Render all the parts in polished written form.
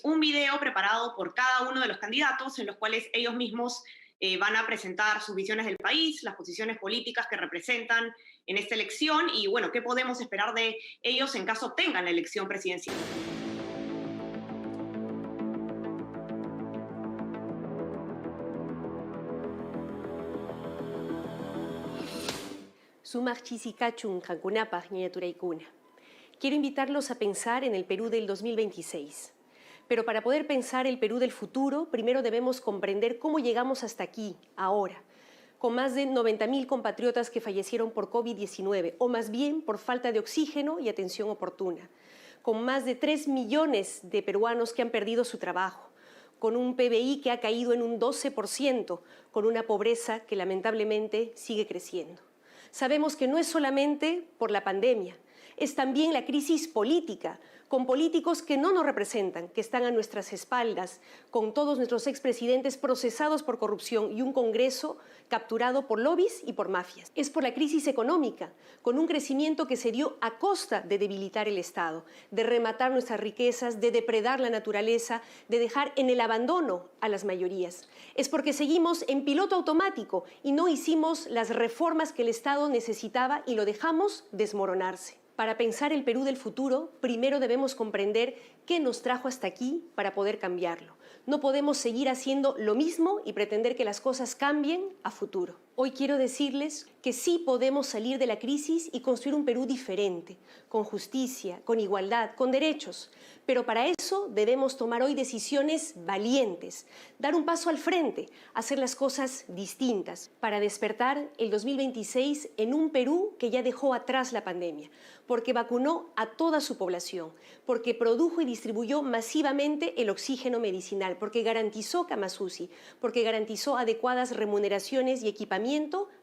un video preparado por cada uno de los candidatos en los cuales ellos mismos van a presentar sus visiones del país, las posiciones políticas que representan en esta elección y, bueno, qué podemos esperar de ellos en caso tengan la elección presidencial. Quiero invitarlos a pensar en el Perú del 2026. Pero para poder pensar el Perú del futuro, primero debemos comprender cómo llegamos hasta aquí, ahora, con más de 90.000 compatriotas que fallecieron por COVID-19, o más bien por falta de oxígeno y atención oportuna, con más de 3 millones de peruanos que han perdido su trabajo, con un PBI que ha caído en un 12%, con una pobreza que lamentablemente sigue creciendo. Sabemos que no es solamente por la pandemia, es también la crisis política, con políticos que no nos representan, que están a nuestras espaldas, con todos nuestros expresidentes procesados por corrupción y un Congreso capturado por lobbies y por mafias. Es por la crisis económica, con un crecimiento que se dio a costa de debilitar el Estado, de rematar nuestras riquezas, de depredar la naturaleza, de dejar en el abandono a las mayorías. Es porque seguimos en piloto automático y no hicimos las reformas que el Estado necesitaba y lo dejamos desmoronarse. Para pensar el Perú del futuro, primero debemos comprender qué nos trajo hasta aquí para poder cambiarlo. No podemos seguir haciendo lo mismo y pretender que las cosas cambien a futuro. Hoy quiero decirles que sí podemos salir de la crisis y construir un Perú diferente, con justicia, con igualdad, con derechos. Pero para eso debemos tomar hoy decisiones valientes, dar un paso al frente, hacer las cosas distintas, para despertar el 2026 en un Perú que ya dejó atrás la pandemia, porque vacunó a toda su población, porque produjo y distribuyó masivamente el oxígeno medicinal, porque garantizó camas UCI, porque garantizó adecuadas remuneraciones y equipamiento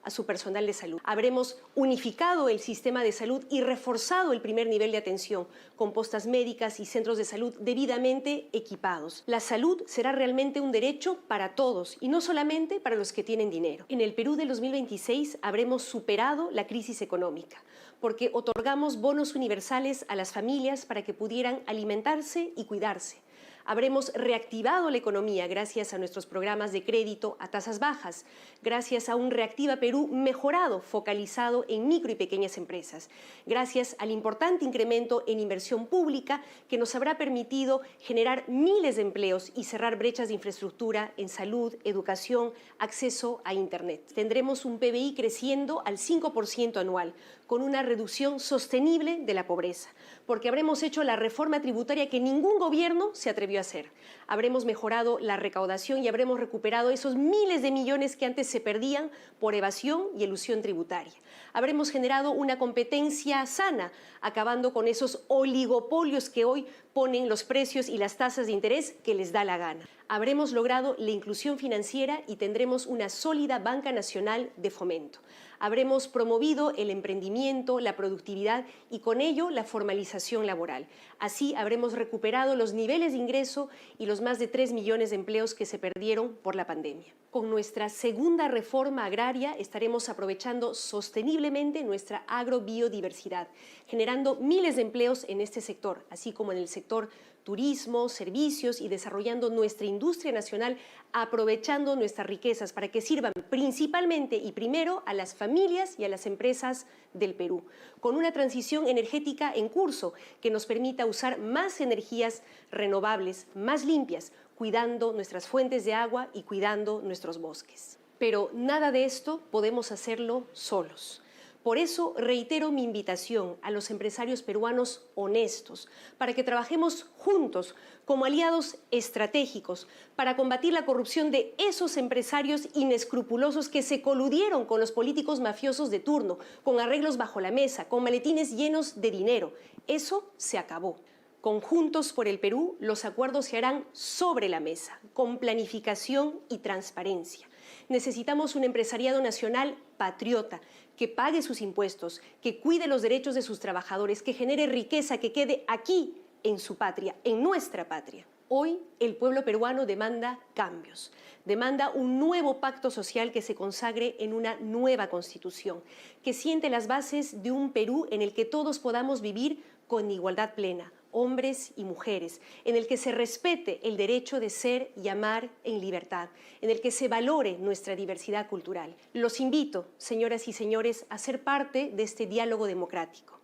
a su personal de salud. Habremos unificado el sistema de salud y reforzado el primer nivel de atención, con postas médicas y centros de salud debidamente equipados. La salud será realmente un derecho para todos y no solamente para los que tienen dinero. En el Perú del 2026 habremos superado la crisis económica, porque otorgamos bonos universales a las familias para que pudieran alimentarse y cuidarse. Habremos reactivado la economía gracias a nuestros programas de crédito a tasas bajas, gracias a un Reactiva Perú mejorado, focalizado en micro y pequeñas empresas, gracias al importante incremento en inversión pública que nos habrá permitido generar miles de empleos y cerrar brechas de infraestructura en salud, educación, acceso a Internet. Tendremos un PBI creciendo al 5% anual, con una reducción sostenible de la pobreza, porque habremos hecho la reforma tributaria que ningún gobierno se atrevió a hacer. Habremos mejorado la recaudación y habremos recuperado esos miles de millones que antes se perdían por evasión y elusión tributaria. Habremos generado una competencia sana, acabando con esos oligopolios que hoy ponen los precios y las tasas de interés que les da la gana. Habremos logrado la inclusión financiera y tendremos una sólida banca nacional de fomento. Habremos promovido el emprendimiento, la productividad y con ello la formalización laboral. Así habremos recuperado los niveles de ingreso y los más de 3 millones de empleos que se perdieron por la pandemia. Con nuestra segunda reforma agraria estaremos aprovechando sosteniblemente nuestra agrobiodiversidad, generando miles de empleos en este sector, así como en el sector turismo, servicios y desarrollando nuestra industria nacional, aprovechando nuestras riquezas para que sirvan principalmente y primero a las familias y a las empresas del Perú, con una transición energética en curso que nos permita usar más energías renovables, más limpias, cuidando nuestras fuentes de agua y cuidando nuestros bosques. Pero nada de esto podemos hacerlo solos. Por eso reitero mi invitación a los empresarios peruanos honestos, para que trabajemos juntos como aliados estratégicos para combatir la corrupción de esos empresarios inescrupulosos que se coludieron con los políticos mafiosos de turno, con arreglos bajo la mesa, con maletines llenos de dinero. Eso se acabó. Con Juntos por el Perú, los acuerdos se harán sobre la mesa, con planificación y transparencia. Necesitamos un empresariado nacional patriota, que pague sus impuestos, que cuide los derechos de sus trabajadores, que genere riqueza, que quede aquí, en su patria, en nuestra patria. Hoy el pueblo peruano demanda cambios, demanda un nuevo pacto social que se consagre en una nueva constitución, que siente las bases de un Perú en el que todos podamos vivir con igualdad plena, hombres y mujeres, en el que se respete el derecho de ser y amar en libertad, en el que se valore nuestra diversidad cultural. Los invito, señoras y señores, a ser parte de este diálogo democrático.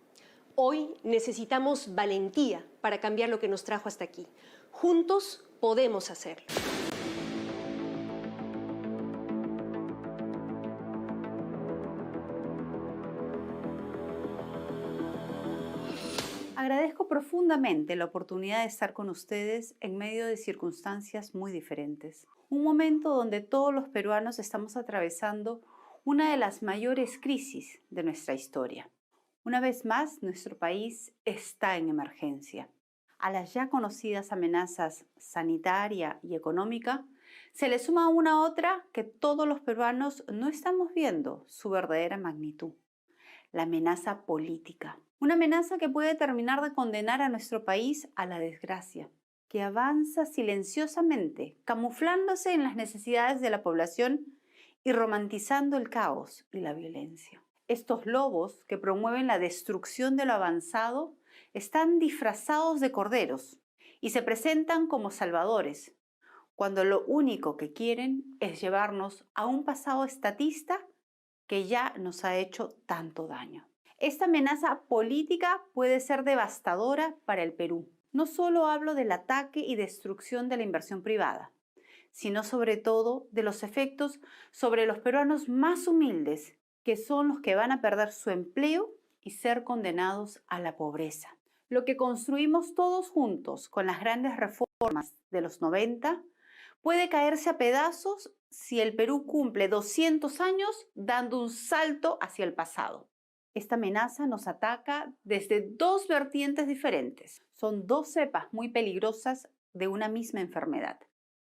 Hoy necesitamos valentía para cambiar lo que nos trajo hasta aquí. Juntos podemos hacerlo. Agradezco profundamente la oportunidad de estar con ustedes en medio de circunstancias muy diferentes. Un momento donde todos los peruanos estamos atravesando una de las mayores crisis de nuestra historia. Una vez más, nuestro país está en emergencia. A las ya conocidas amenazas sanitaria y económica, se le suma una otra que todos los peruanos no estamos viendo su verdadera magnitud: la amenaza política. Una amenaza que puede terminar de condenar a nuestro país a la desgracia, que avanza silenciosamente, camuflándose en las necesidades de la población y romantizando el caos y la violencia. Estos lobos que promueven la destrucción de lo avanzado están disfrazados de corderos y se presentan como salvadores, cuando lo único que quieren es llevarnos a un pasado estatista que ya nos ha hecho tanto daño. Esta amenaza política puede ser devastadora para el Perú. No solo hablo del ataque y destrucción de la inversión privada, sino sobre todo de los efectos sobre los peruanos más humildes, que son los que van a perder su empleo y ser condenados a la pobreza. Lo que construimos todos juntos con las grandes reformas de los 90 puede caerse a pedazos si el Perú cumple 200 años dando un salto hacia el pasado. Esta amenaza nos ataca desde dos vertientes diferentes. Son dos cepas muy peligrosas de una misma enfermedad: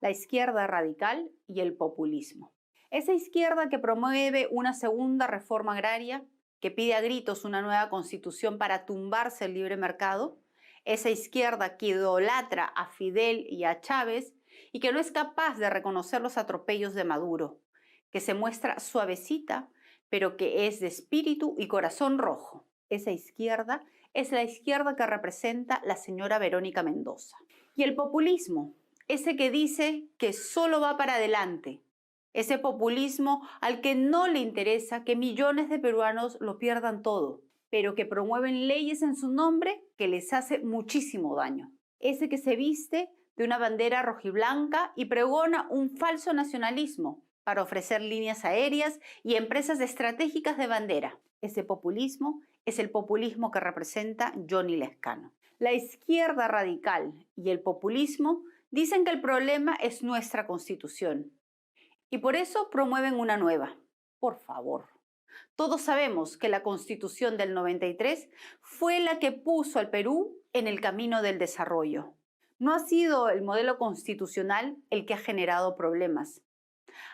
la izquierda radical y el populismo. Esa izquierda que promueve una segunda reforma agraria, que pide a gritos una nueva constitución para tumbarse el libre mercado, esa izquierda que idolatra a Fidel y a Chávez y que no es capaz de reconocer los atropellos de Maduro, que se muestra suavecita, pero que es de espíritu y corazón rojo. Esa izquierda es la izquierda que representa la señora Verónica Mendoza. Y el populismo, ese que dice que solo va para adelante, ese populismo al que no le interesa que millones de peruanos lo pierdan todo, pero que promueven leyes en su nombre que les hace muchísimo daño. Ese que se viste de una bandera rojiblanca y pregona un falso nacionalismo para ofrecer líneas aéreas y empresas estratégicas de bandera. Ese populismo es el populismo que representa Johnny Lezcano. La izquierda radical y el populismo dicen que el problema es nuestra Constitución y por eso promueven una nueva. Por favor. Todos sabemos que la Constitución del 93 fue la que puso al Perú en el camino del desarrollo. No ha sido el modelo constitucional el que ha generado problemas.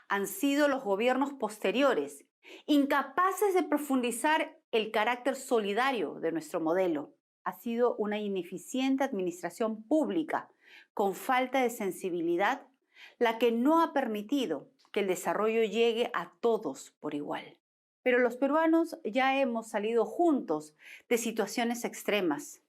Han sido los gobiernos posteriores, incapaces de profundizar el carácter solidario de nuestro modelo. Ha sido una ineficiente administración pública, con falta de sensibilidad, la que no ha permitido que el desarrollo llegue a todos por igual. Pero los peruanos ya hemos salido juntos de situaciones extremas: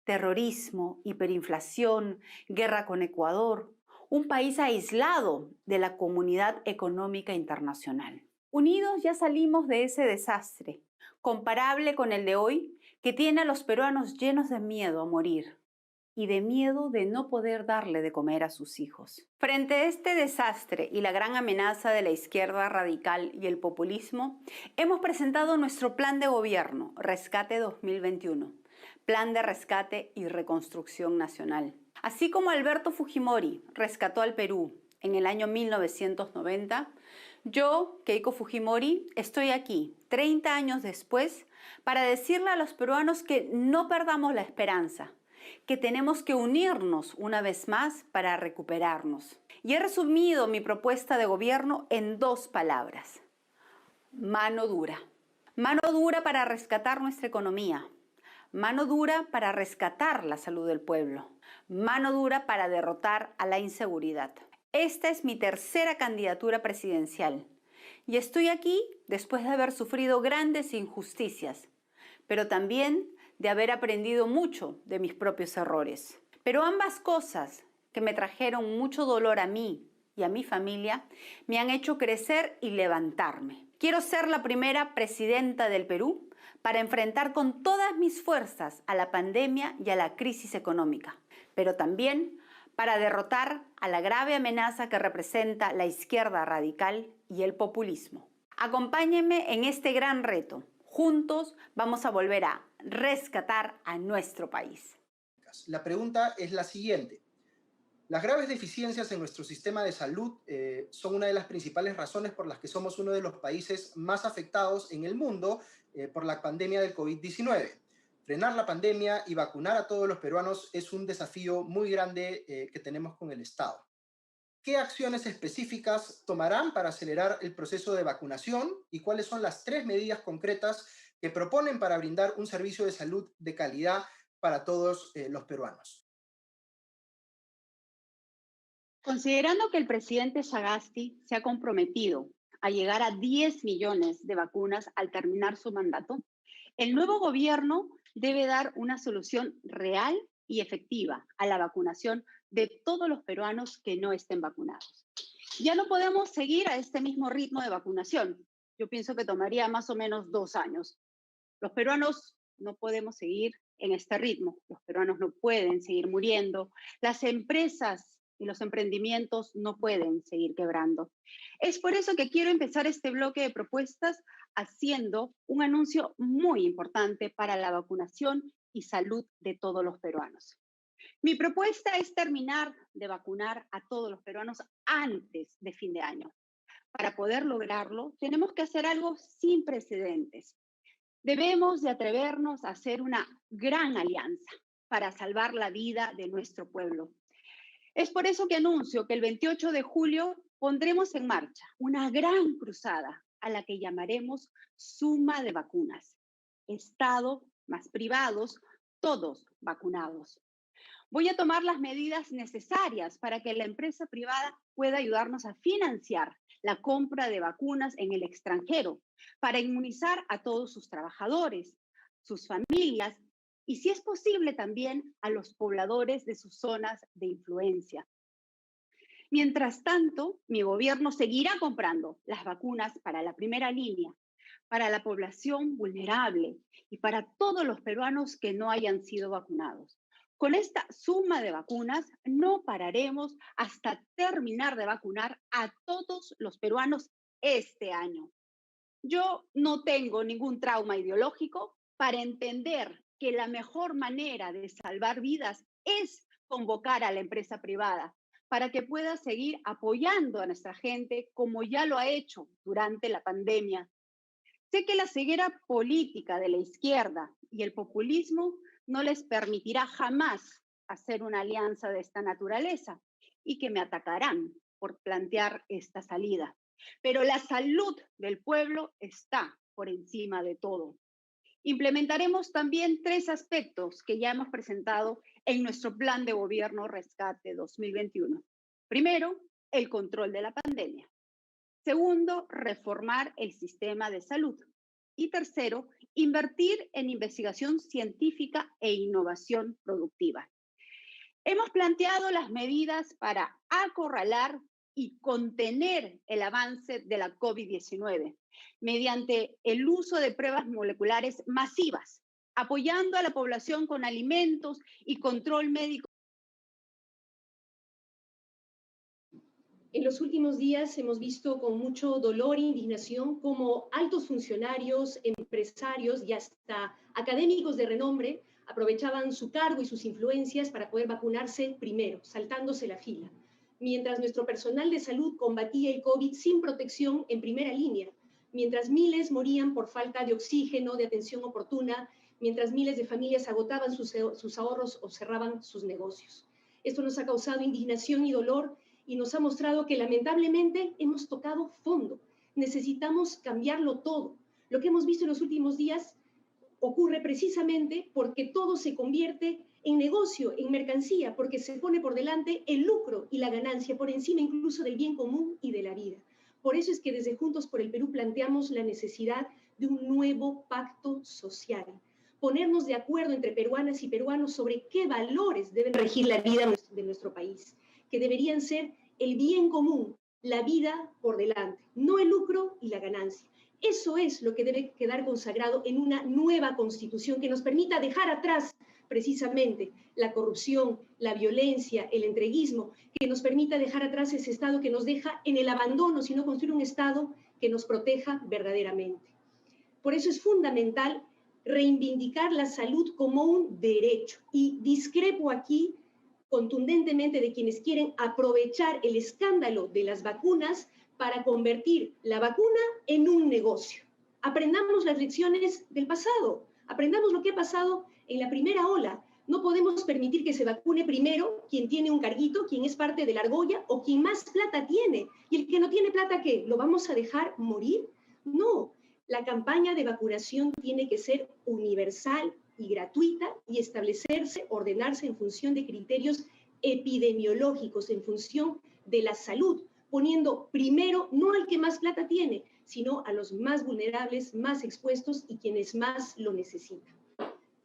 terrorismo, hiperinflación, guerra con Ecuador, un país aislado de la comunidad económica internacional. Unidos ya salimos de ese desastre, comparable con el de hoy, que tiene a los peruanos llenos de miedo a morir y de miedo de no poder darle de comer a sus hijos. Frente a este desastre y la gran amenaza de la izquierda radical y el populismo, hemos presentado nuestro plan de gobierno, Rescate 2021, Plan de Rescate y Reconstrucción Nacional. Así como Alberto Fujimori rescató al Perú en el año 1990, yo, Keiko Fujimori, estoy aquí, 30 años después, para decirle a los peruanos que no perdamos la esperanza, que tenemos que unirnos una vez más para recuperarnos. Y he resumido mi propuesta de gobierno en dos palabras: mano dura. Mano dura para rescatar nuestra economía. Mano dura para rescatar la salud del pueblo. Mano dura para derrotar a la inseguridad. Esta es mi tercera candidatura presidencial y estoy aquí después de haber sufrido grandes injusticias, pero también de haber aprendido mucho de mis propios errores. Pero ambas cosas que me trajeron mucho dolor a mí y a mi familia me han hecho crecer y levantarme. Quiero ser la primera presidenta del Perú para enfrentar con todas mis fuerzas a la pandemia y a la crisis económica, pero también para derrotar a la grave amenaza que representa la izquierda radical y el populismo. Acompáñenme en este gran reto. Juntos vamos a volver a rescatar a nuestro país. La pregunta es la siguiente. Las graves deficiencias en nuestro sistema de salud son una de las principales razones por las que somos uno de los países más afectados en el mundo por la pandemia del COVID-19. Frenar la pandemia y vacunar a todos los peruanos es un desafío muy grande que tenemos con el Estado. ¿Qué acciones específicas tomarán para acelerar el proceso de vacunación y cuáles son las 3 medidas concretas que proponen para brindar un servicio de salud de calidad para todos los peruanos? Considerando que el presidente Sagasti se ha comprometido a llegar a 10 millones de vacunas al terminar su mandato, el nuevo gobierno debe dar una solución real y efectiva a la vacunación de todos los peruanos que no estén vacunados. Ya no podemos seguir a este mismo ritmo de vacunación. Yo pienso que tomaría más o menos 2 años. Los peruanos no podemos seguir en este ritmo. Los peruanos no pueden seguir muriendo. Las empresas y los emprendimientos no pueden seguir quebrando. Es por eso que quiero empezar este bloque de propuestas haciendo un anuncio muy importante para la vacunación y salud de todos los peruanos. Mi propuesta es terminar de vacunar a todos los peruanos antes de fin de año. Para poder lograrlo, tenemos que hacer algo sin precedentes. Debemos de atrevernos a hacer una gran alianza para salvar la vida de nuestro pueblo. Es por eso que anuncio que el 28 de julio pondremos en marcha una gran cruzada a la que llamaremos Suma de Vacunas. Estado más privados, todos vacunados. Voy a tomar las medidas necesarias para que la empresa privada pueda ayudarnos a financiar la compra de vacunas en el extranjero, para inmunizar a todos sus trabajadores, sus familias y, si es posible, también a los pobladores de sus zonas de influencia. Mientras tanto, mi gobierno seguirá comprando las vacunas para la primera línea, para la población vulnerable y para todos los peruanos que no hayan sido vacunados. Con esta suma de vacunas no pararemos hasta terminar de vacunar a todos los peruanos este año. Yo no tengo ningún trauma ideológico para entender que la mejor manera de salvar vidas es convocar a la empresa privada para que pueda seguir apoyando a nuestra gente como ya lo ha hecho durante la pandemia. Sé que la ceguera política de la izquierda y el populismo no les permitirá jamás hacer una alianza de esta naturaleza y que me atacarán por plantear esta salida. Pero la salud del pueblo está por encima de todo. Implementaremos también 3 aspectos que ya hemos presentado en nuestro Plan de Gobierno Rescate 2021. Primero, el control de la pandemia. Segundo, reformar el sistema de salud. Y tercero, invertir en investigación científica e innovación productiva. Hemos planteado las medidas para acorralar y contener el avance de la COVID-19 mediante el uso de pruebas moleculares masivas, apoyando a la población con alimentos y control médico. En los últimos días hemos visto con mucho dolor e indignación cómo altos funcionarios, empresarios y hasta académicos de renombre aprovechaban su cargo y sus influencias para poder vacunarse primero, saltándose la fila, mientras nuestro personal de salud combatía el COVID sin protección en primera línea, mientras miles morían por falta de oxígeno, de atención oportuna, mientras miles de familias agotaban sus ahorros o cerraban sus negocios. Esto nos ha causado indignación y dolor y nos ha mostrado que lamentablemente hemos tocado fondo. Necesitamos cambiarlo todo. Lo que hemos visto en los últimos días ocurre precisamente porque todo se convierte en negocio, en mercancía, porque se pone por delante el lucro y la ganancia, por encima incluso del bien común y de la vida. Por eso es que desde Juntos por el Perú planteamos la necesidad de un nuevo pacto social, ponernos de acuerdo entre peruanas y peruanos sobre qué valores deben regir la vida de nuestro país, que deberían ser el bien común, la vida por delante, no el lucro y la ganancia. Eso es lo que debe quedar consagrado en una nueva constitución que nos permita dejar atrás precisamente la corrupción, la violencia, el entreguismo, que nos permita dejar atrás ese Estado que nos deja en el abandono, sino construir un Estado que nos proteja verdaderamente. Por eso es fundamental reivindicar la salud como un derecho. Y discrepo aquí contundentemente de quienes quieren aprovechar el escándalo de las vacunas para convertir la vacuna en un negocio. Aprendamos las lecciones del pasado, aprendamos lo que ha pasado en la primera ola. No podemos permitir que se vacune primero quien tiene un carguito, quien es parte de la argolla o quien más plata tiene. ¿Y el que no tiene plata qué? ¿Lo vamos a dejar morir? No. La campaña de vacunación tiene que ser universal y gratuita y establecerse, ordenarse en función de criterios epidemiológicos, en función de la salud, poniendo primero no al que más plata tiene, sino a los más vulnerables, más expuestos y quienes más lo necesitan.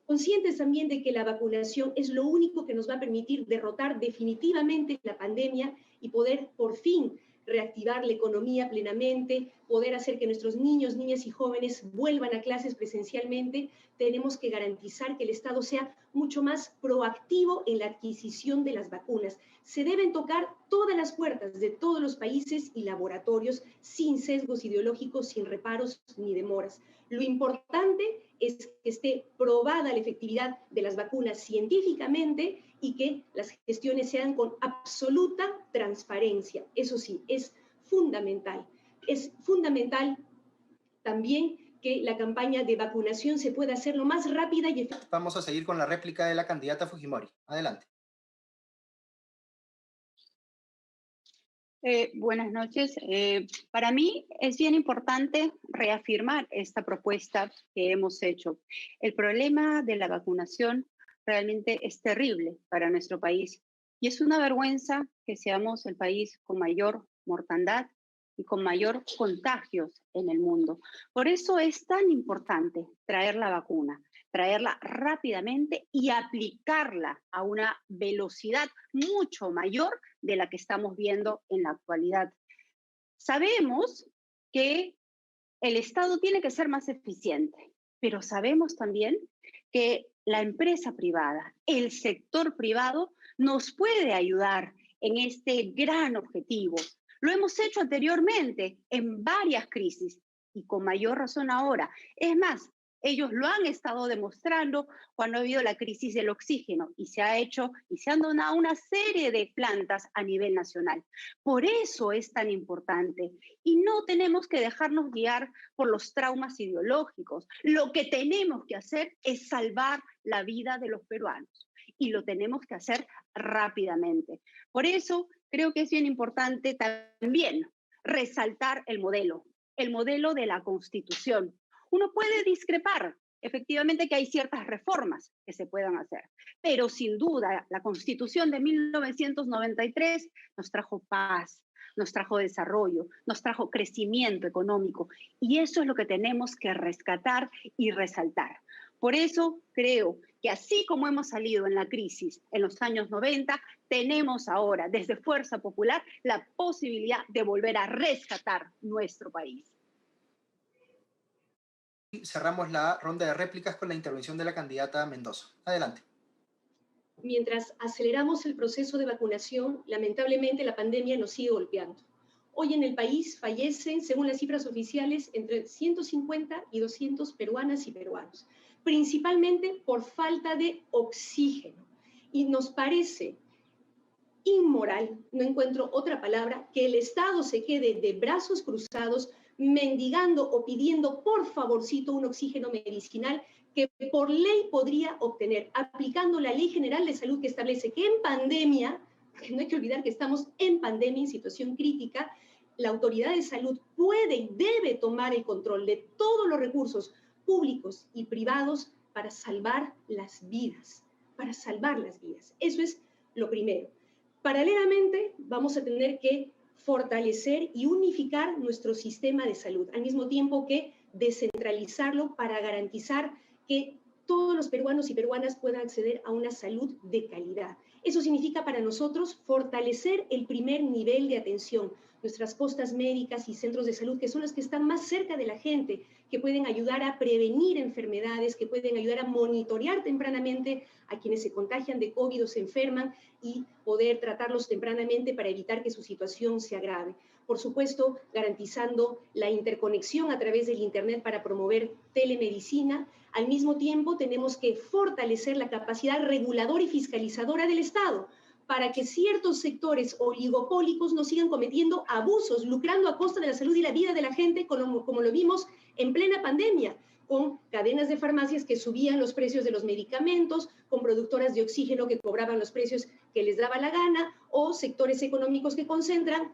Conscientes también de que la vacunación es lo único que nos va a permitir derrotar definitivamente la pandemia y poder por fin reactivar la economía plenamente, poder hacer que nuestros niños, niñas y jóvenes vuelvan a clases presencialmente, tenemos que garantizar que el Estado sea mucho más proactivo en la adquisición de las vacunas. Se deben tocar todas las puertas de todos los países y laboratorios sin sesgos ideológicos, sin reparos ni demoras. Lo importante es que esté probada la efectividad de las vacunas científicamente y que las gestiones sean con absoluta transparencia. Eso sí, es fundamental. Es fundamental también que la campaña de vacunación se pueda hacer lo más rápida y efectiva. Vamos a seguir con la réplica de la candidata Fujimori. Adelante. Buenas noches. Para mí es bien importante reafirmar esta propuesta que hemos hecho. El problema de la vacunación realmente es terrible para nuestro país y es una vergüenza que seamos el país con mayor mortandad y con mayor contagios en el mundo. Por eso es tan importante traer la vacuna, traerla rápidamente y aplicarla a una velocidad mucho mayor de la que estamos viendo en la actualidad. Sabemos que el Estado tiene que ser más eficiente, pero sabemos también que la empresa privada, el sector privado, nos puede ayudar en este gran objetivo. Lo hemos hecho anteriormente en varias crisis y con mayor razón ahora. Es más, ellos lo han estado demostrando cuando ha habido la crisis del oxígeno y se ha hecho y se han donado una serie de plantas a nivel nacional. Por eso es tan importante y no tenemos que dejarnos guiar por los traumas ideológicos. Lo que tenemos que hacer es salvar la vida de los peruanos y lo tenemos que hacer rápidamente. Por eso creo que es bien importante también resaltar el modelo de la Constitución. Uno puede discrepar, efectivamente que hay ciertas reformas que se puedan hacer, pero sin duda la Constitución de 1993 nos trajo paz, nos trajo desarrollo, nos trajo crecimiento económico y eso es lo que tenemos que rescatar y resaltar. Por eso creo que así como hemos salido en la crisis en los años 90, tenemos ahora desde Fuerza Popular la posibilidad de volver a rescatar nuestro país. Cerramos la ronda de réplicas con la intervención de la candidata Mendoza. Adelante. Mientras aceleramos el proceso de vacunación, lamentablemente la pandemia nos sigue golpeando. Hoy en el país fallecen, según las cifras oficiales, entre 150 y 200 peruanas y peruanos, principalmente por falta de oxígeno. Y nos parece inmoral, no encuentro otra palabra, que el Estado se quede de brazos cruzados mendigando o pidiendo por favorcito un oxígeno medicinal que por ley podría obtener, aplicando la Ley General de Salud que establece que en pandemia, porque no hay que olvidar que estamos en pandemia, en situación crítica, la autoridad de salud puede y debe tomar el control de todos los recursos públicos y privados para salvar las vidas, para salvar las vidas. Eso es lo primero. Paralelamente, vamos a tener que fortalecer y unificar nuestro sistema de salud, al mismo tiempo que descentralizarlo para garantizar que todos los peruanos y peruanas puedan acceder a una salud de calidad. Eso significa para nosotros fortalecer el primer nivel de atención, nuestras postas médicas y centros de salud, que son los que están más cerca de la gente, que pueden ayudar a prevenir enfermedades, que pueden ayudar a monitorear tempranamente a quienes se contagian de COVID o se enferman y poder tratarlos tempranamente para evitar que su situación se agrave. Por supuesto, garantizando la interconexión a través del Internet para promover telemedicina. Al mismo tiempo, tenemos que fortalecer la capacidad reguladora y fiscalizadora del Estado para que ciertos sectores oligopólicos no sigan cometiendo abusos, lucrando a costa de la salud y la vida de la gente, como lo vimos en plena pandemia, con cadenas de farmacias que subían los precios de los medicamentos, con productoras de oxígeno que cobraban los precios que les daba la gana, o sectores económicos que concentran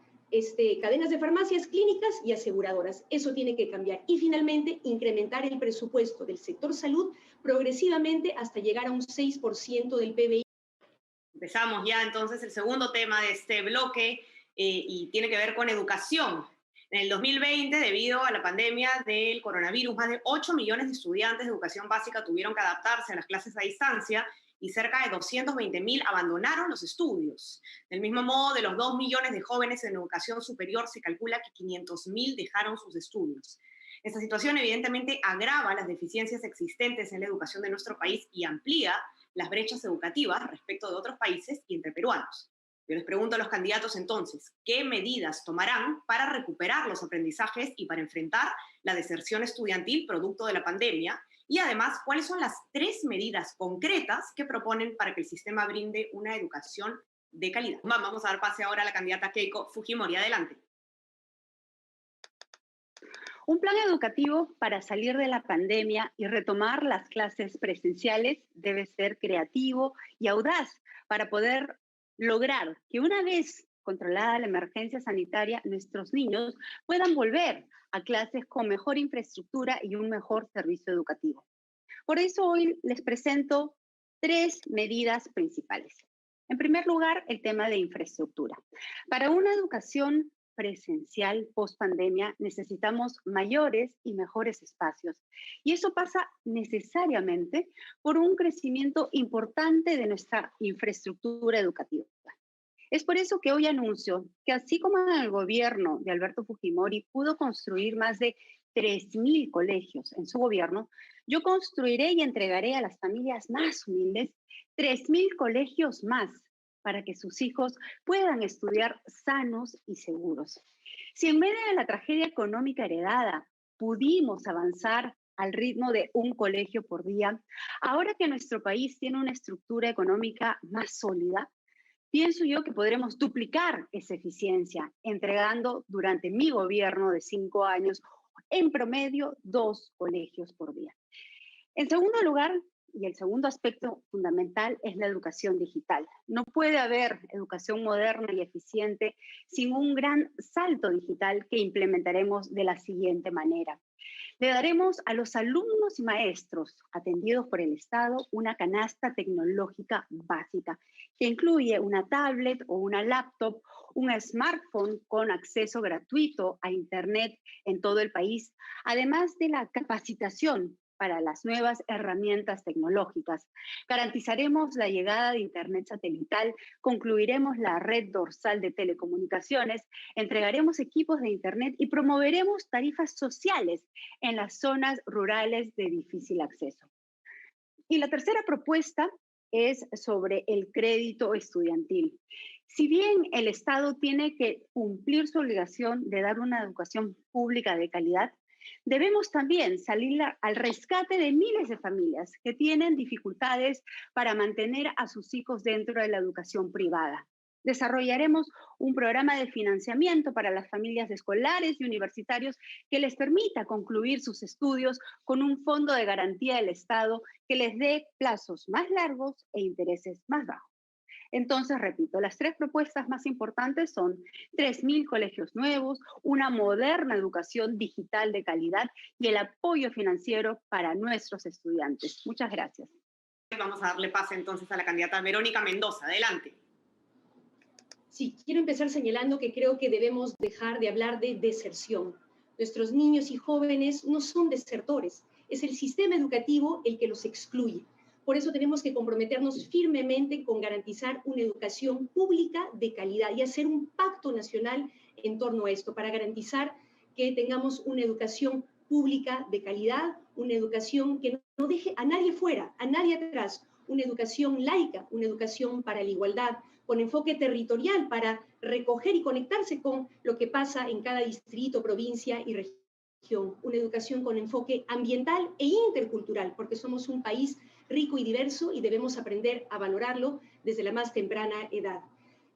cadenas de farmacias, clínicas y aseguradoras. Eso tiene que cambiar. Y finalmente, incrementar el presupuesto del sector salud progresivamente hasta llegar a un 6% del PBI. Empezamos ya entonces el segundo tema de este bloque y tiene que ver con educación. En el 2020, debido a la pandemia del coronavirus, más de 8 millones de estudiantes de educación básica tuvieron que adaptarse a las clases a distancia y cerca de 220.000 abandonaron los estudios. Del mismo modo, de los 2 millones de jóvenes en educación superior, se calcula que 500.000 dejaron sus estudios. Esta situación evidentemente agrava las deficiencias existentes en la educación de nuestro país y amplía las brechas educativas respecto de otros países y entre peruanos. Yo les pregunto a los candidatos entonces, ¿qué medidas tomarán para recuperar los aprendizajes y para enfrentar la deserción estudiantil producto de la pandemia? Y además, ¿cuáles son las 3 medidas concretas que proponen para que el sistema brinde una educación de calidad? Vamos a dar pase ahora a la candidata Keiko Fujimori. Adelante. Un plan educativo para salir de la pandemia y retomar las clases presenciales debe ser creativo y audaz para poder lograr que una vez controlada la emergencia sanitaria, nuestros niños puedan volver a clases con mejor infraestructura y un mejor servicio educativo. Por eso hoy les presento 3 medidas principales. En primer lugar, el tema de infraestructura. Para una educación presencial post pandemia necesitamos mayores y mejores espacios. Y eso pasa necesariamente por un crecimiento importante de nuestra infraestructura educativa. Es por eso que hoy anuncio que así como el gobierno de Alberto Fujimori pudo construir más de 3.000 colegios en su gobierno, yo construiré y entregaré a las familias más humildes 3.000 colegios más para que sus hijos puedan estudiar sanos y seguros. Si en medio de la tragedia económica heredada pudimos avanzar al ritmo de un colegio por día, ahora que nuestro país tiene una estructura económica más sólida, pienso yo que podremos duplicar esa eficiencia, entregando durante mi gobierno de 5 años en promedio 2 colegios por día. En segundo lugar, y el segundo aspecto fundamental es la educación digital. No puede haber educación moderna y eficiente sin un gran salto digital que implementaremos de la siguiente manera. Le daremos a los alumnos y maestros atendidos por el Estado una canasta tecnológica básica que incluye una tablet o una laptop, un smartphone con acceso gratuito a Internet en todo el país, además de la capacitación para las nuevas herramientas tecnológicas. Garantizaremos la llegada de Internet satelital, concluiremos la red dorsal de telecomunicaciones, entregaremos equipos de Internet y promoveremos tarifas sociales en las zonas rurales de difícil acceso. Y la tercera propuesta es sobre el crédito estudiantil. Si bien el Estado tiene que cumplir su obligación de dar una educación pública de calidad, debemos también salir al rescate de miles de familias que tienen dificultades para mantener a sus hijos dentro de la educación privada. Desarrollaremos un programa de financiamiento para las familias escolares y universitarios que les permita concluir sus estudios con un fondo de garantía del Estado que les dé plazos más largos e intereses más bajos. Entonces, repito, las 3 propuestas más importantes son 3.000 colegios nuevos, una moderna educación digital de calidad y el apoyo financiero para nuestros estudiantes. Muchas gracias. Vamos a darle pase entonces a la candidata Verónica Mendoza. Adelante. Sí, quiero empezar señalando que creo que debemos dejar de hablar de deserción. Nuestros niños y jóvenes no son desertores. es el sistema educativo el que los excluye. Por eso tenemos que comprometernos firmemente con garantizar una educación pública de calidad y hacer un pacto nacional en torno a esto, para garantizar que tengamos una educación pública de calidad, una educación que no deje a nadie fuera, a nadie atrás, una educación laica, una educación para la igualdad, con enfoque territorial para recoger y conectarse con lo que pasa en cada distrito, provincia y región, una educación con enfoque ambiental e intercultural, porque somos un país rico y diverso y debemos aprender a valorarlo desde la más temprana edad.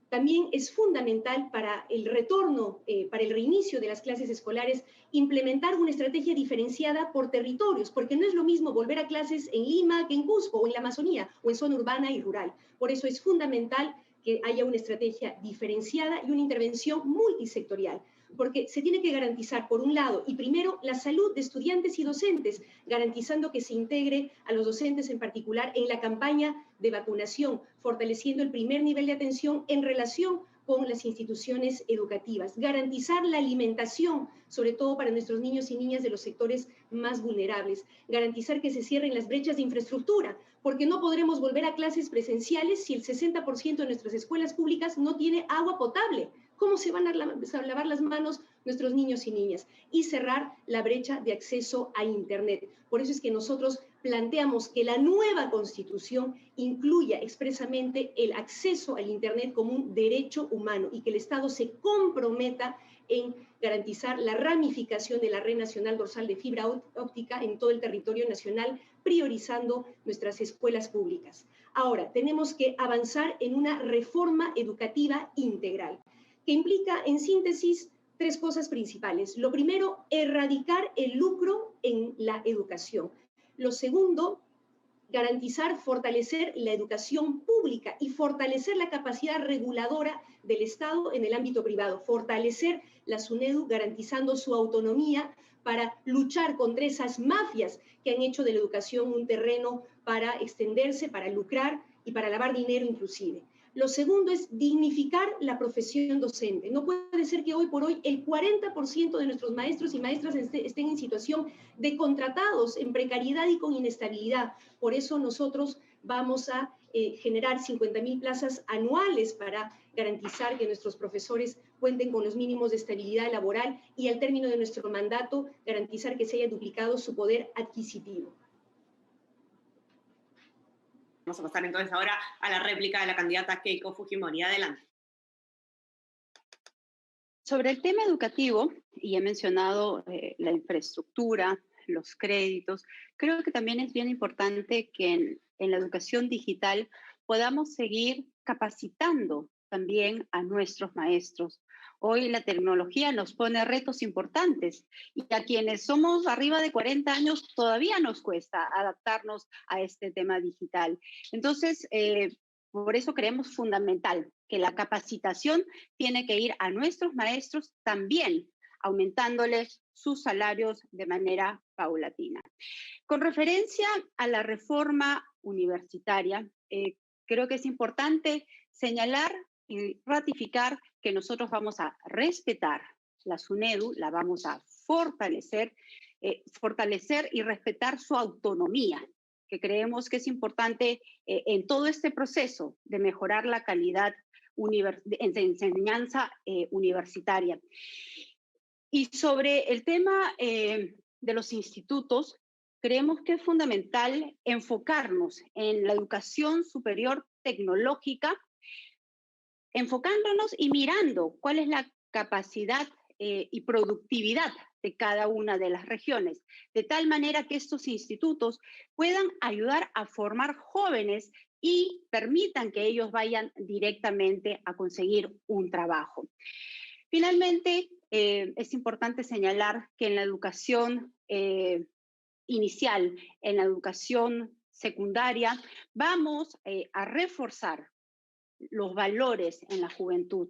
También es fundamental para el retorno, para el reinicio de las clases escolares, implementar una estrategia diferenciada por territorios, porque no es lo mismo volver a clases en Lima que en Cusco, o en la Amazonía, o en zona urbana y rural. Por eso es fundamental que haya una estrategia diferenciada y una intervención multisectorial, porque se tiene que garantizar, por un lado, y primero, la salud de estudiantes y docentes, garantizando que se integre a los docentes en particular en la campaña de vacunación, fortaleciendo el primer nivel de atención en relación con las instituciones educativas, garantizar la alimentación, sobre todo para nuestros niños y niñas de los sectores más vulnerables, garantizar que se cierren las brechas de infraestructura, porque no podremos volver a clases presenciales si el 60% de nuestras escuelas públicas no tiene agua potable. ¿Cómo se van a lavar las manos nuestros niños y niñas? Y cerrar la brecha de acceso a Internet. Por eso es que nosotros planteamos que la nueva Constitución incluya expresamente el acceso al Internet como un derecho humano y que el Estado se comprometa en garantizar la ramificación de la red nacional dorsal de fibra óptica en todo el territorio nacional, priorizando nuestras escuelas públicas. Ahora, tenemos que avanzar en una reforma educativa integral, que implica, en síntesis, tres cosas principales. Lo primero, erradicar el lucro en la educación. Lo segundo, garantizar, fortalecer la educación pública y fortalecer la capacidad reguladora del Estado en el ámbito privado, fortalecer la SUNEDU garantizando su autonomía para luchar contra esas mafias que han hecho de la educación un terreno para extenderse, para lucrar y para lavar dinero inclusive. Lo segundo es dignificar la profesión docente. No puede ser que hoy por hoy el 40% de nuestros maestros y maestras estén en situación de contratados, en precariedad y con inestabilidad. Por eso nosotros vamos a generar 50.000 plazas anuales para garantizar que nuestros profesores cuenten con los mínimos de estabilidad laboral y al término de nuestro mandato garantizar que se haya duplicado su poder adquisitivo. Vamos a pasar entonces ahora a la réplica de la candidata Keiko Fujimori. Adelante. Sobre el tema educativo, y he mencionado la infraestructura, los créditos, creo que también es bien importante que en la educación digital podamos seguir capacitando también a nuestros maestros. Hoy la tecnología nos pone retos importantes y a quienes somos arriba de 40 años todavía nos cuesta adaptarnos a este tema digital. Entonces, por eso creemos fundamental que la capacitación tiene que ir a nuestros maestros también, aumentándoles sus salarios de manera paulatina. Con referencia a la reforma universitaria, creo que es importante señalar y ratificar que nosotros vamos a respetar la SUNEDU, la vamos a fortalecer y respetar su autonomía, que creemos que es importante en todo este proceso de mejorar la calidad de enseñanza universitaria. Y sobre el tema de los institutos, creemos que es fundamental enfocarnos en la educación superior tecnológica, enfocándonos y mirando cuál es la capacidad y productividad de cada una de las regiones, de tal manera que estos institutos puedan ayudar a formar jóvenes y permitan que ellos vayan directamente a conseguir un trabajo. Finalmente, es importante señalar que en la educación inicial, en la educación secundaria, vamos a reforzar los valores en la juventud.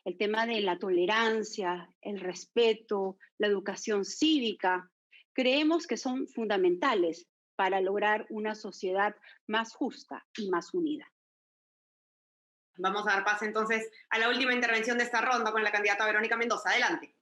El tema de la tolerancia, el respeto, la educación cívica, creemos que son fundamentales para lograr una sociedad más justa y más unida. Vamos a dar paso entonces a la última intervención de esta ronda con la candidata Verónica Mendoza. Adelante.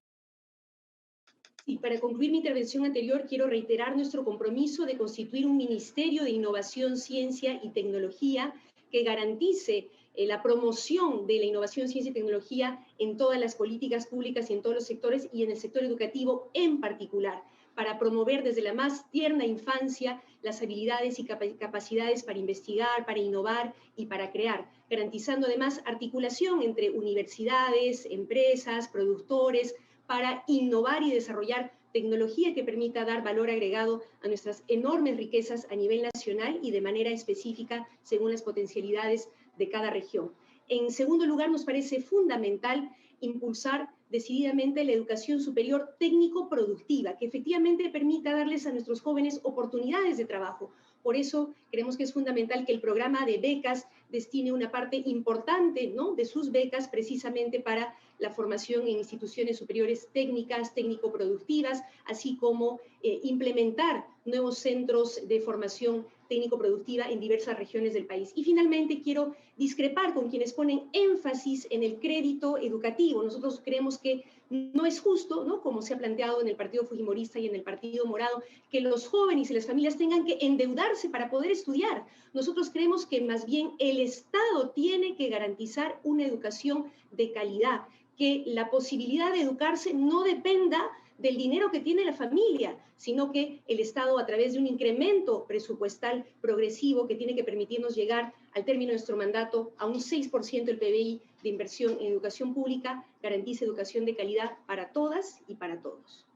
Y para concluir mi intervención anterior, quiero reiterar nuestro compromiso de constituir un Ministerio de Innovación, Ciencia y Tecnología que garantice la promoción de la innovación, ciencia y tecnología en todas las políticas públicas y en todos los sectores, y en el sector educativo en particular, para promover desde la más tierna infancia las habilidades y capacidades para investigar, para innovar y para crear, garantizando además articulación entre universidades, empresas, productores, para innovar y desarrollar tecnología que permita dar valor agregado a nuestras enormes riquezas a nivel nacional y de manera específica según las potencialidades de cada región. En segundo lugar, nos parece fundamental impulsar decididamente la educación superior técnico-productiva, que efectivamente permita darles a nuestros jóvenes oportunidades de trabajo. Por eso creemos que es fundamental que el programa de becas destine una parte importante, ¿no?, de sus becas precisamente para la formación en instituciones superiores técnicas, técnico-productivas, así como implementar nuevos centros de formación técnico-productiva en diversas regiones del país. Y finalmente quiero discrepar con quienes ponen énfasis en el crédito educativo. Nosotros creemos que no es justo, ¿no?, como se ha planteado en el Partido Fujimorista y en el Partido Morado, que los jóvenes y las familias tengan que endeudarse para poder estudiar. Nosotros creemos que más bien el Estado tiene que garantizar una educación de calidad, que la posibilidad de educarse no dependa del dinero que tiene la familia, sino que el Estado, a través de un incremento presupuestal progresivo que tiene que permitirnos llegar al término de nuestro mandato a un 6% del PBI de inversión en educación pública, garantice educación de calidad para todas y para todos.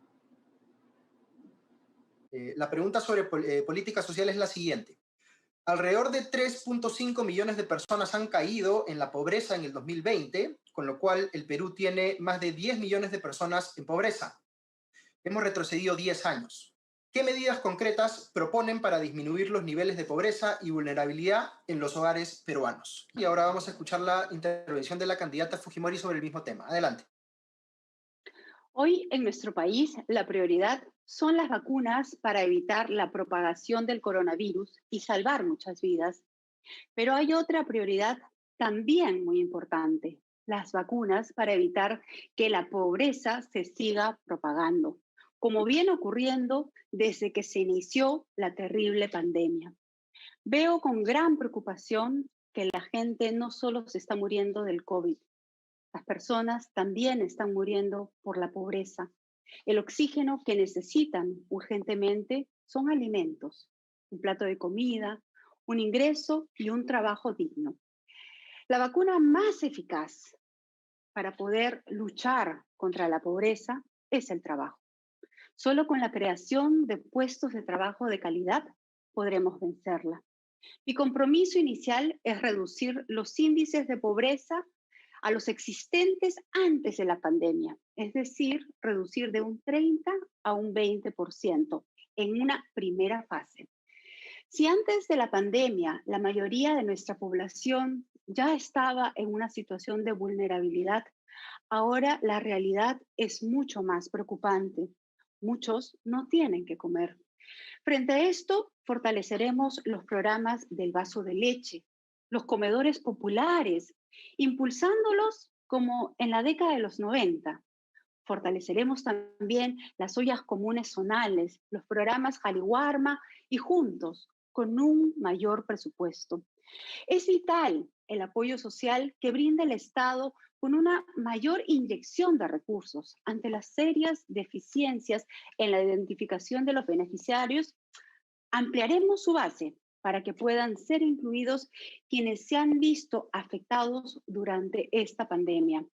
La pregunta sobre política social es la siguiente. Alrededor de 3.5 millones de personas han caído en la pobreza en el 2020, con lo cual el Perú tiene más de 10 millones de personas en pobreza. Hemos retrocedido 10 años. ¿Qué medidas concretas proponen para disminuir los niveles de pobreza y vulnerabilidad en los hogares peruanos? Y ahora vamos a escuchar la intervención de la candidata Fujimori sobre el mismo tema. Adelante. Hoy en nuestro país la prioridad son las vacunas para evitar la propagación del coronavirus y salvar muchas vidas. Pero hay otra prioridad también muy importante, las vacunas para evitar que la pobreza se siga propagando, como viene ocurriendo desde que se inició la terrible pandemia. Veo con gran preocupación que la gente no solo se está muriendo del COVID, las personas también están muriendo por la pobreza. El oxígeno que necesitan urgentemente son alimentos, un plato de comida, un ingreso y un trabajo digno. La vacuna más eficaz para poder luchar contra la pobreza es el trabajo. Solo con la creación de puestos de trabajo de calidad podremos vencerla. Mi compromiso inicial es reducir los índices de pobreza a los existentes antes de la pandemia, es decir, reducir de un 30 a un 20% en una primera fase. Si antes de la pandemia la mayoría de nuestra población ya estaba en una situación de vulnerabilidad, ahora la realidad es mucho más preocupante. Muchos no tienen que comer. Frente a esto, fortaleceremos los programas del vaso de leche, los comedores populares, impulsándolos como en la década de los 90. Fortaleceremos también las ollas comunes zonales, los programas Jaliwarma y Juntos, con un mayor presupuesto. Es vital el apoyo social que brinda el Estado con una mayor inyección de recursos ante las serias deficiencias en la identificación de los beneficiarios. Ampliaremos su base para que puedan ser incluidos quienes se han visto afectados durante esta pandemia.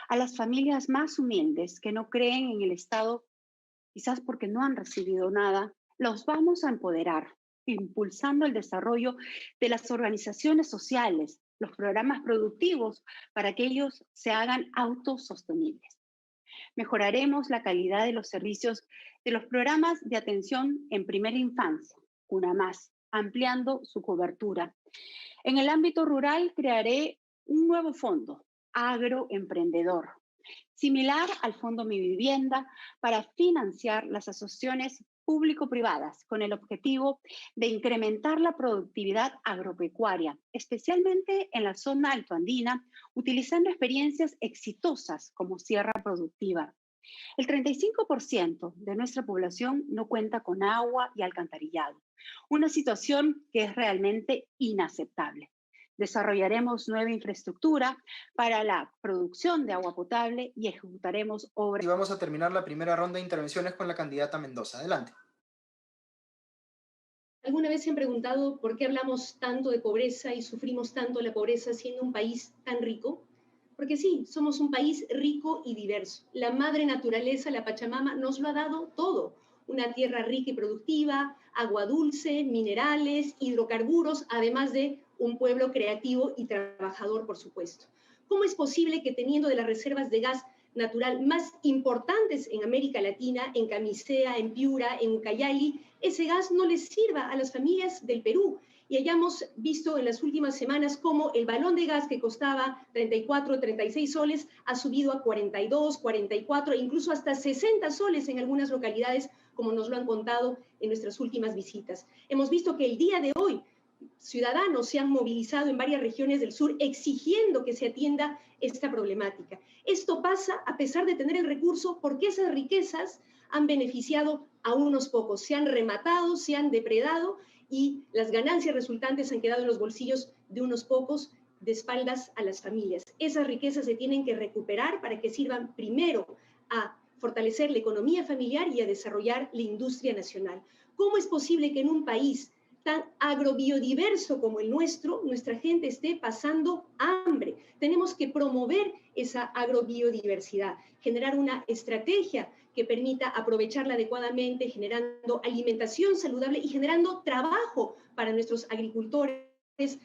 A las familias más humildes que no creen en el Estado, quizás porque no han recibido nada, los vamos a empoderar, impulsando el desarrollo de las organizaciones sociales, los programas productivos para que ellos se hagan autosostenibles. Mejoraremos la calidad de los servicios de los programas de atención en primera infancia, una más, ampliando su cobertura. En el ámbito rural crearé un nuevo fondo, agroemprendedor, similar al Fondo Mi Vivienda, para financiar las asociaciones público-privadas con el objetivo de incrementar la productividad agropecuaria, especialmente en la zona altoandina, utilizando experiencias exitosas como sierra productiva. El 35% de nuestra población no cuenta con agua y alcantarillado, una situación que es realmente inaceptable. Desarrollaremos nueva infraestructura para la producción de agua potable y ejecutaremos obras. Y vamos a terminar la primera ronda de intervenciones con la candidata Mendoza. Adelante. ¿Alguna vez se han preguntado por qué hablamos tanto de pobreza y sufrimos tanto la pobreza siendo un país tan rico? Porque sí, somos un país rico y diverso. La madre naturaleza, la Pachamama, nos lo ha dado todo. Una tierra rica y productiva, agua dulce, minerales, hidrocarburos, además de un pueblo creativo y trabajador, por supuesto. ¿Cómo es posible que teniendo de las reservas de gas natural más importantes en América Latina, en Camisea, en Piura, en Ucayali, ese gas no les sirva a las familias del Perú? Y hayamos visto en las últimas semanas cómo el balón de gas que costaba 34, 36 soles ha subido a 42, 44 e incluso hasta 60 soles en algunas localidades, como nos lo han contado en nuestras últimas visitas. Hemos visto que el día de hoy ciudadanos se han movilizado en varias regiones del sur exigiendo que se atienda esta problemática. Esto pasa a pesar de tener el recurso porque esas riquezas han beneficiado a unos pocos, se han rematado, se han depredado y las ganancias resultantes han quedado en los bolsillos de unos pocos de espaldas a las familias. Esas riquezas se tienen que recuperar para que sirvan primero a fortalecer la economía familiar y a desarrollar la industria nacional. ¿Cómo es posible que en un país tan agrobiodiverso como el nuestro, nuestra gente esté pasando hambre? Tenemos que promover esa agrobiodiversidad, generar una estrategia que permita aprovecharla adecuadamente, generando alimentación saludable y generando trabajo para nuestros agricultores,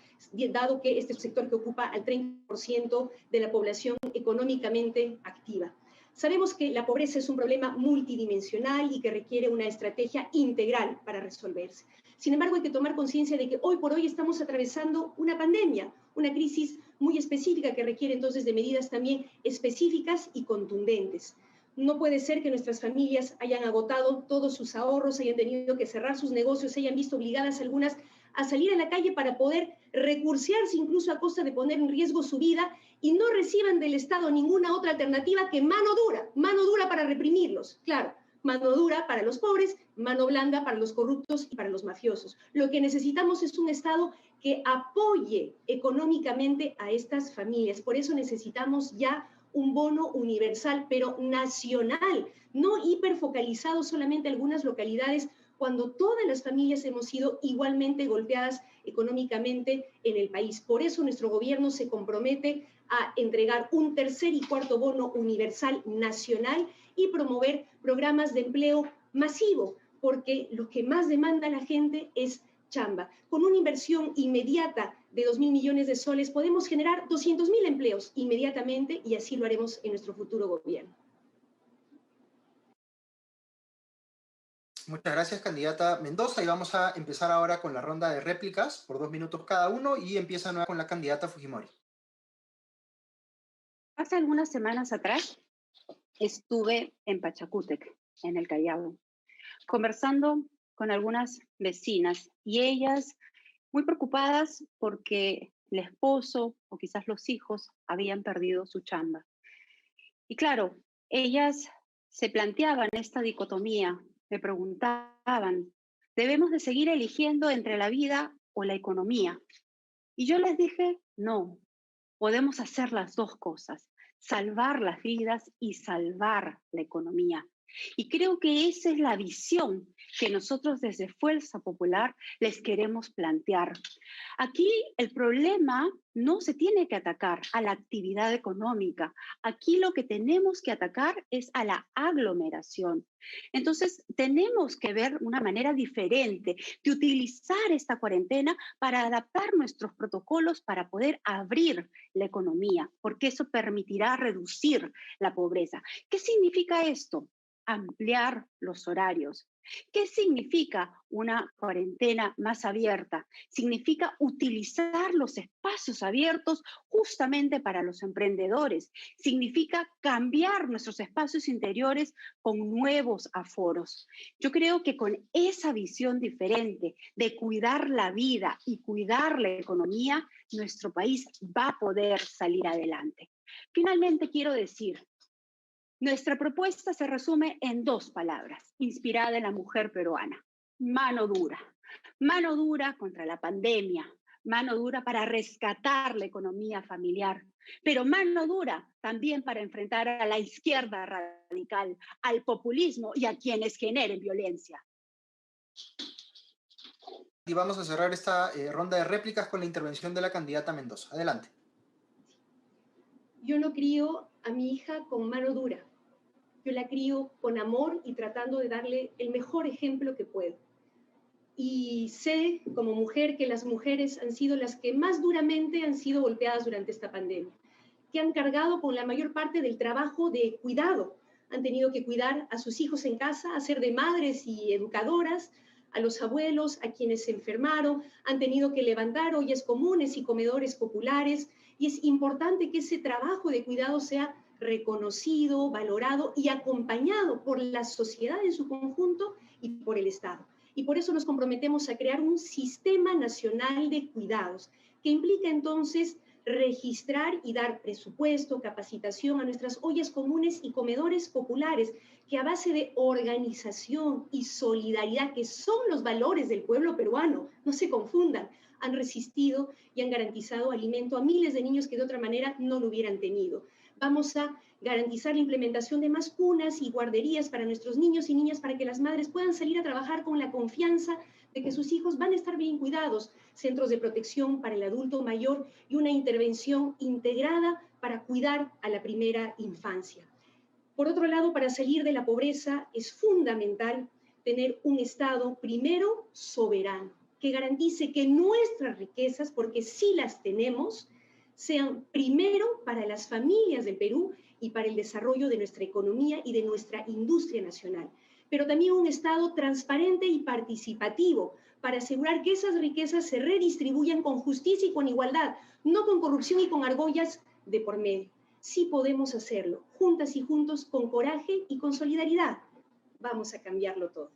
dado que este es un sector que ocupa al 30% de la población económicamente activa. Sabemos que la pobreza es un problema multidimensional y que requiere una estrategia integral para resolverse. Sin embargo, hay que tomar conciencia de que hoy por hoy estamos atravesando una pandemia, una crisis muy específica que requiere entonces de medidas también específicas y contundentes. No puede ser que nuestras familias hayan agotado todos sus ahorros, hayan tenido que cerrar sus negocios, se hayan visto obligadas algunas a salir a la calle para poder recursearse incluso a costa de poner en riesgo su vida y no reciban del Estado ninguna otra alternativa que mano dura para reprimirlos. Claro, mano dura para los pobres, mano blanda para los corruptos y para los mafiosos. Lo que necesitamos es un Estado que apoye económicamente a estas familias. Por eso necesitamos ya un bono universal, pero nacional, no hiperfocalizado solamente en algunas localidades, cuando todas las familias hemos sido igualmente golpeadas económicamente en el país. Por eso nuestro gobierno se compromete a entregar un tercer y cuarto bono universal nacional y promover programas de empleo masivo, porque lo que más demanda la gente es chamba. Con una inversión inmediata de 2.000 millones de soles podemos generar 200.000 empleos inmediatamente y así lo haremos en nuestro futuro gobierno. Muchas gracias, candidata Mendoza. Y vamos a empezar ahora con la ronda de réplicas por 2 minutos cada uno y empieza nueva con la candidata Fujimori. Hace algunas semanas atrás estuve en Pachacútec, en el Callao, conversando con algunas vecinas y ellas muy preocupadas porque el esposo o quizás los hijos habían perdido su chamba. Y claro, ellas se planteaban esta dicotomía, me preguntaban, ¿debemos de seguir eligiendo entre la vida o la economía? Y yo les dije, no, podemos hacer las dos cosas, salvar las vidas y salvar la economía. Y creo que esa es la visión que nosotros desde Fuerza Popular les queremos plantear. Aquí el problema no se tiene que atacar a la actividad económica. Aquí lo que tenemos que atacar es a la aglomeración. Entonces, tenemos que ver una manera diferente de utilizar esta cuarentena para adaptar nuestros protocolos para poder abrir la economía, porque eso permitirá reducir la pobreza. ¿Qué significa esto? Ampliar los horarios. ¿Qué significa una cuarentena más abierta? Significa utilizar los espacios abiertos justamente para los emprendedores. Significa cambiar nuestros espacios interiores con nuevos aforos. Yo creo que con esa visión diferente de cuidar la vida y cuidar la economía, nuestro país va a poder salir adelante. Finalmente quiero decir, Nuestra propuesta se resume en 2 palabras, inspirada en la mujer peruana: mano dura. Mano dura contra la pandemia, mano dura para rescatar la economía familiar, pero mano dura también para enfrentar a la izquierda radical, al populismo y a quienes generen violencia. Y vamos a cerrar esta ronda de réplicas con la intervención de la candidata Mendoza. Adelante. Yo no crío a mi hija con mano dura. Yo la crío con amor y tratando de darle el mejor ejemplo que puedo. Y sé como mujer que las mujeres han sido las que más duramente han sido golpeadas durante esta pandemia, que han cargado con la mayor parte del trabajo de cuidado. Han tenido que cuidar a sus hijos en casa, hacer de madres y educadoras, a los abuelos, a quienes se enfermaron, han tenido que levantar ollas comunes y comedores populares, y es importante que ese trabajo de cuidado sea reconocido, valorado y acompañado por la sociedad en su conjunto y por el Estado. Y por eso nos comprometemos a crear un sistema nacional de cuidados, que implica entonces registrar y dar presupuesto, capacitación a nuestras ollas comunes y comedores populares, que a base de organización y solidaridad, que son los valores del pueblo peruano, no se confundan, han resistido y han garantizado alimento a miles de niños que de otra manera no lo hubieran tenido. Vamos a garantizar la implementación de más cunas y guarderías para nuestros niños y niñas, para que las madres puedan salir a trabajar con la confianza de que sus hijos van a estar bien cuidados, centros de protección para el adulto mayor y una intervención integrada para cuidar a la primera infancia. Por otro lado, para salir de la pobreza es fundamental tener un Estado, primero, soberano, que garantice que nuestras riquezas, porque sí las tenemos, sean primero para las familias del Perú y para el desarrollo de nuestra economía y de nuestra industria nacional. Pero también un Estado transparente y participativo para asegurar que esas riquezas se redistribuyan con justicia y con igualdad, no con corrupción y con argollas de por medio. Sí podemos hacerlo, juntas y juntos, con coraje y con solidaridad. Vamos a cambiarlo todo.